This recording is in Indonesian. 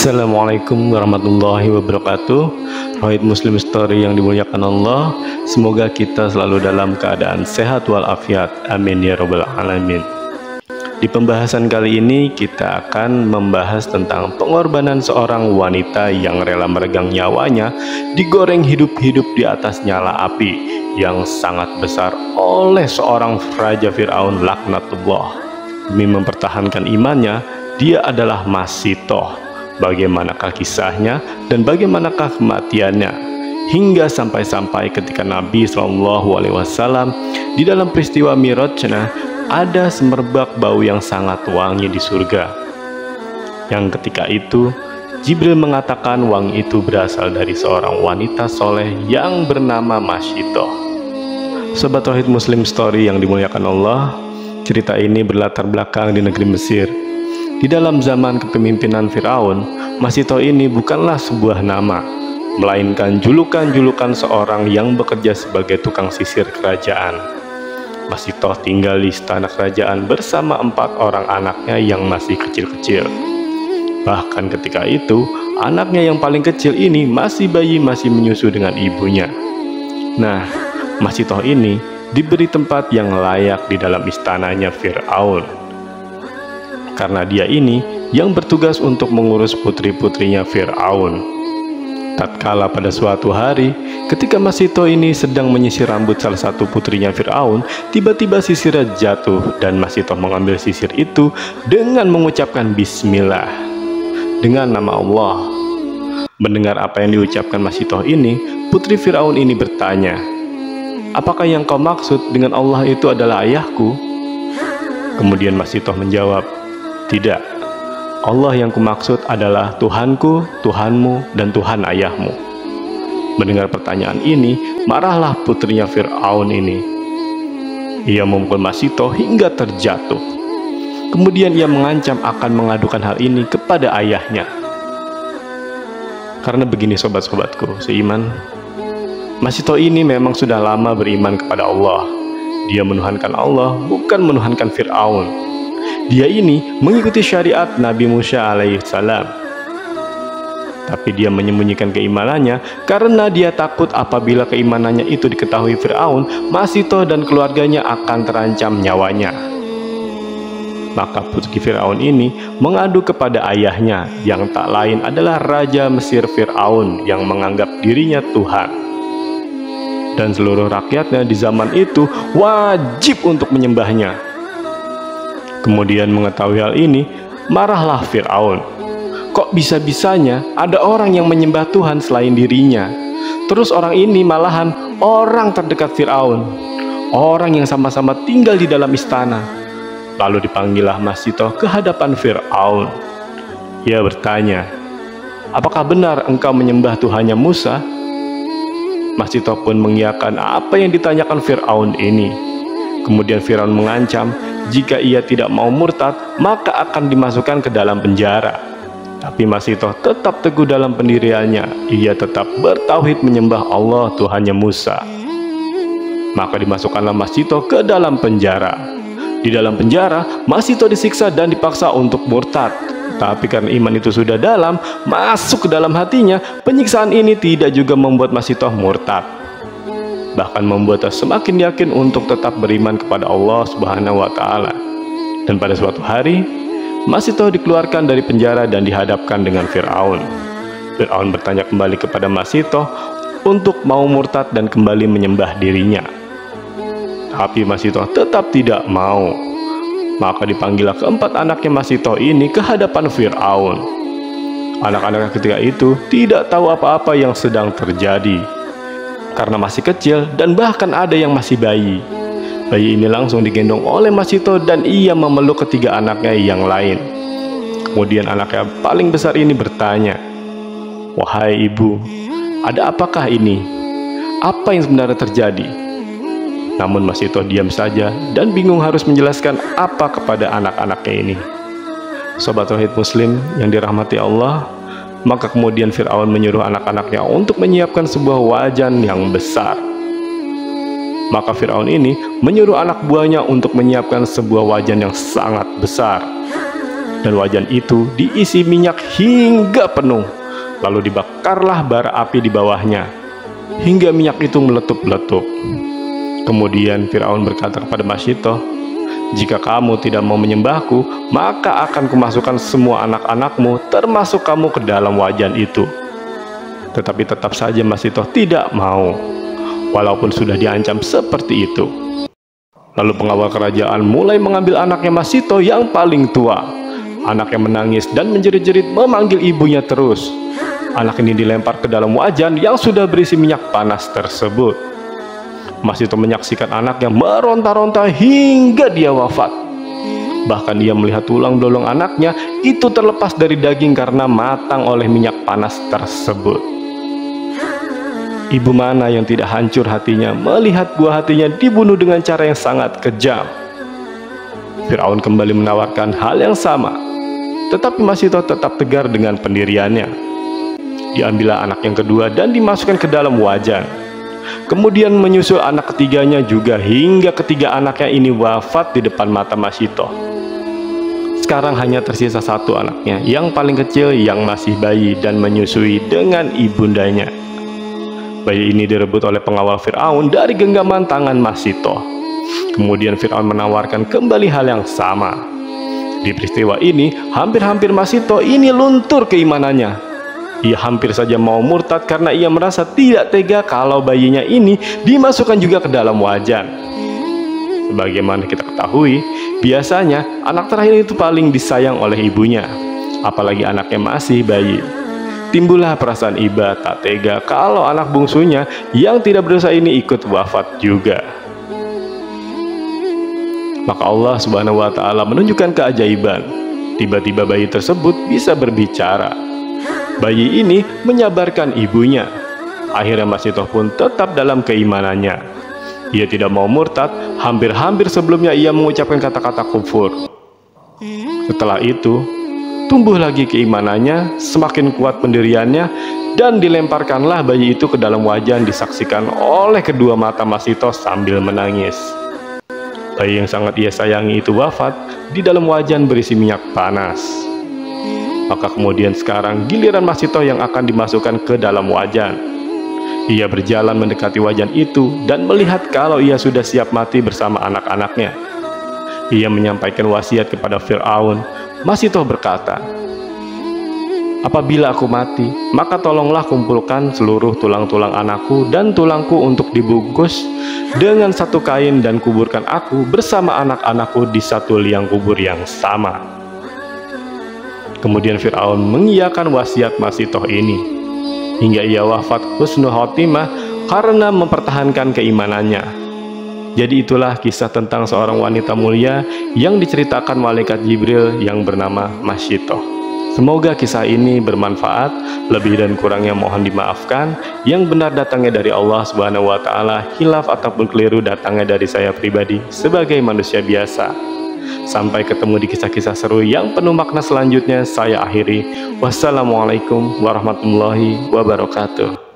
Assalamualaikum warahmatullahi wabarakatuh. Rohid Muslim Story yang dimuliakan Allah, semoga kita selalu dalam keadaan sehat walafiat, amin ya robbal alamin. Di pembahasan kali ini kita akan membahas tentang pengorbanan seorang wanita yang rela meregang nyawanya digoreng hidup-hidup di atas nyala api yang sangat besar oleh seorang Raja Fir'aun laknatullah. Demi mempertahankan imannya, dia adalah Masitoh. Bagaimanakah kisahnya dan bagaimanakah kematiannya, hingga sampai-sampai ketika Nabi SAW di dalam peristiwa Mirajnya ada semerbak bau yang sangat wangi di surga, yang ketika itu Jibril mengatakan wangi itu berasal dari seorang wanita soleh yang bernama Masitoh. Sobat Rohid Muslim Story yang dimuliakan Allah, cerita ini berlatar belakang di negeri Mesir. Di dalam zaman kepemimpinan Fir'aun, Masitoh ini bukanlah sebuah nama, melainkan julukan-julukan seorang yang bekerja sebagai tukang sisir kerajaan. Masitoh tinggal di istana kerajaan bersama 4 orang anaknya yang masih kecil-kecil. Bahkan ketika itu, anaknya yang paling kecil ini masih bayi, masih menyusu dengan ibunya. Nah, Masitoh ini diberi tempat yang layak di dalam istananya Fir'aun, karena dia ini yang bertugas untuk mengurus putri-putrinya Fir'aun. Tatkala pada suatu hari, ketika Masitoh ini sedang menyisir rambut salah satu putrinya Fir'aun, tiba-tiba sisirnya jatuh dan Masitoh mengambil sisir itu dengan mengucapkan Bismillah, dengan nama Allah. Mendengar apa yang diucapkan Masitoh ini, putri Fir'aun ini bertanya, "Apakah yang kau maksud dengan Allah itu adalah ayahku?" Kemudian Masitoh menjawab, "Tidak, Allah yang kumaksud adalah Tuhanku, Tuhanmu, dan Tuhan ayahmu." Mendengar pertanyaan ini, marahlah putrinya Fir'aun ini. Ia memukul Masitoh hingga terjatuh. Kemudian ia mengancam akan mengadukan hal ini kepada ayahnya. Karena begini sobat-sobatku seiman, Masitoh ini memang sudah lama beriman kepada Allah. Dia menuhankan Allah, bukan menuhankan Fir'aun. Dia ini mengikuti syariat Nabi Musa alaihissalam, tapi dia menyembunyikan keimanannya karena dia takut apabila keimanannya itu diketahui Fir'aun, Masitoh dan keluarganya akan terancam nyawanya. Maka putri Fir'aun ini mengadu kepada ayahnya yang tak lain adalah Raja Mesir Fir'aun yang menganggap dirinya Tuhan. Dan seluruh rakyatnya di zaman itu wajib untuk menyembahnya. Kemudian mengetahui hal ini, marahlah Fir'aun. Kok bisa-bisanya ada orang yang menyembah Tuhan selain dirinya? Terus orang ini malahan orang terdekat Fir'aun, orang yang sama-sama tinggal di dalam istana. Lalu dipanggillah Masitoh ke hadapan Fir'aun. Ia bertanya, "Apakah benar engkau menyembah Tuhannya Musa?" Masitoh pun mengiyakan apa yang ditanyakan Fir'aun ini. Kemudian Fir'aun mengancam, jika ia tidak mau murtad, maka akan dimasukkan ke dalam penjara. Tapi Masitoh tetap teguh dalam pendiriannya. Ia tetap bertauhid menyembah Allah Tuhannya Musa. Maka dimasukkanlah Masitoh ke dalam penjara. Di dalam penjara, Masitoh disiksa dan dipaksa untuk murtad. Tapi karena iman itu sudah dalam, masuk ke dalam hatinya, penyiksaan ini tidak juga membuat Masitoh murtad, bahkan membuatnya semakin yakin untuk tetap beriman kepada Allah Subhanahu wa Ta'ala. Dan pada suatu hari, Masitoh dikeluarkan dari penjara dan dihadapkan dengan Fir'aun. Fir'aun bertanya kembali kepada Masitoh untuk mau murtad dan kembali menyembah dirinya. Tapi Masitoh tetap tidak mau. Maka dipanggillah keempat anaknya Masitoh ini ke hadapan Fir'aun. Anak-anak ketika itu tidak tahu apa-apa yang sedang terjadi, karena masih kecil dan bahkan ada yang masih bayi. Bayi ini langsung digendong oleh Masitoh dan ia memeluk ketiga anaknya yang lain. Kemudian anaknya paling besar ini bertanya, "Wahai ibu, ada apakah ini? Apa yang sebenarnya terjadi?" Namun Masitoh diam saja dan bingung harus menjelaskan apa kepada anak-anaknya ini. Sobat Rohid Muslim yang dirahmati Allah, maka kemudian Fir'aun menyuruh anak-anaknya untuk menyiapkan sebuah wajan yang besar. Maka Fir'aun ini menyuruh anak buahnya untuk menyiapkan sebuah wajan yang sangat besar. dan wajan itu diisi minyak hingga penuh. Lalu dibakarlah bara api di bawahnya, hingga minyak itu meletup-letup. Kemudian Fir'aun berkata kepada Masyitoh, "Jika kamu tidak mau menyembahku, maka akan kumasukkan semua anak-anakmu, termasuk kamu, ke dalam wajan itu." Tetapi tetap saja Masyitoh tidak mau, walaupun sudah diancam seperti itu. Lalu pengawal kerajaan mulai mengambil anaknya Masyitoh yang paling tua. Anaknya menangis dan menjerit-jerit memanggil ibunya terus. Anak ini dilempar ke dalam wajan yang sudah berisi minyak panas tersebut. Masyitoh menyaksikan anaknya meronta-ronta hingga dia wafat. Bahkan dia melihat tulang belulung anaknya itu terlepas dari daging karena matang oleh minyak panas tersebut. Ibu mana yang tidak hancur hatinya melihat buah hatinya dibunuh dengan cara yang sangat kejam. Fir'aun kembali menawarkan hal yang sama, tetapi Masyitoh tetap tegar dengan pendiriannya. Diambillah anak yang kedua dan dimasukkan ke dalam wajan. Kemudian menyusul anak ketiganya juga, hingga ketiga anaknya ini wafat di depan mata Masyitoh. Sekarang hanya tersisa satu anaknya, yang paling kecil, yang masih bayi dan menyusui dengan ibundanya. Bayi ini direbut oleh pengawal Fir'aun dari genggaman tangan Masyitoh. Kemudian Fir'aun menawarkan kembali hal yang sama. Di peristiwa ini, hampir-hampir Masyitoh ini luntur keimanannya. Ia hampir saja mau murtad karena ia merasa tidak tega kalau bayinya ini dimasukkan juga ke dalam wajan. Sebagaimana kita ketahui, biasanya anak terakhir itu paling disayang oleh ibunya, apalagi anaknya masih bayi. Timbullah perasaan iba tak tega kalau anak bungsunya yang tidak berdosa ini ikut wafat juga. Maka Allah Subhanahu wa Ta'ala menunjukkan keajaiban. Tiba-tiba bayi tersebut bisa berbicara. Bayi ini menyabarkan ibunya. Akhirnya Masyitoh pun tetap dalam keimanannya. Ia tidak mau murtad. Hampir-hampir sebelumnya ia mengucapkan kata-kata kufur. Setelah itu, tumbuh lagi keimanannya, semakin kuat pendiriannya, dan dilemparkanlah bayi itu ke dalam wajan disaksikan oleh kedua mata Masyitoh sambil menangis. Bayi yang sangat ia sayangi itu wafat di dalam wajan berisi minyak panas. Maka kemudian sekarang giliran Masyitoh yang akan dimasukkan ke dalam wajan. Ia berjalan mendekati wajan itu dan melihat kalau ia sudah siap mati bersama anak-anaknya. Ia menyampaikan wasiat kepada Fir'aun. Masyitoh berkata, "Apabila aku mati, maka tolonglah kumpulkan seluruh tulang-tulang anakku dan tulangku untuk dibungkus dengan satu kain dan kuburkan aku bersama anak-anakku di satu liang kubur yang sama." Kemudian Fir'aun mengiyakan wasiat Masyitoh ini, hingga ia wafat husnul khotimah karena mempertahankan keimanannya. Jadi itulah kisah tentang seorang wanita mulia yang diceritakan malaikat Jibril yang bernama Masyitoh. Semoga kisah ini bermanfaat. Lebih dan kurangnya mohon dimaafkan. Yang benar datangnya dari Allah Subhanahu wa Ta'ala, khilaf ataupun keliru datangnya dari saya pribadi sebagai manusia biasa. Sampai ketemu di kisah-kisah seru yang penuh makna selanjutnya. Saya akhiri. Wassalamualaikum warahmatullahi wabarakatuh.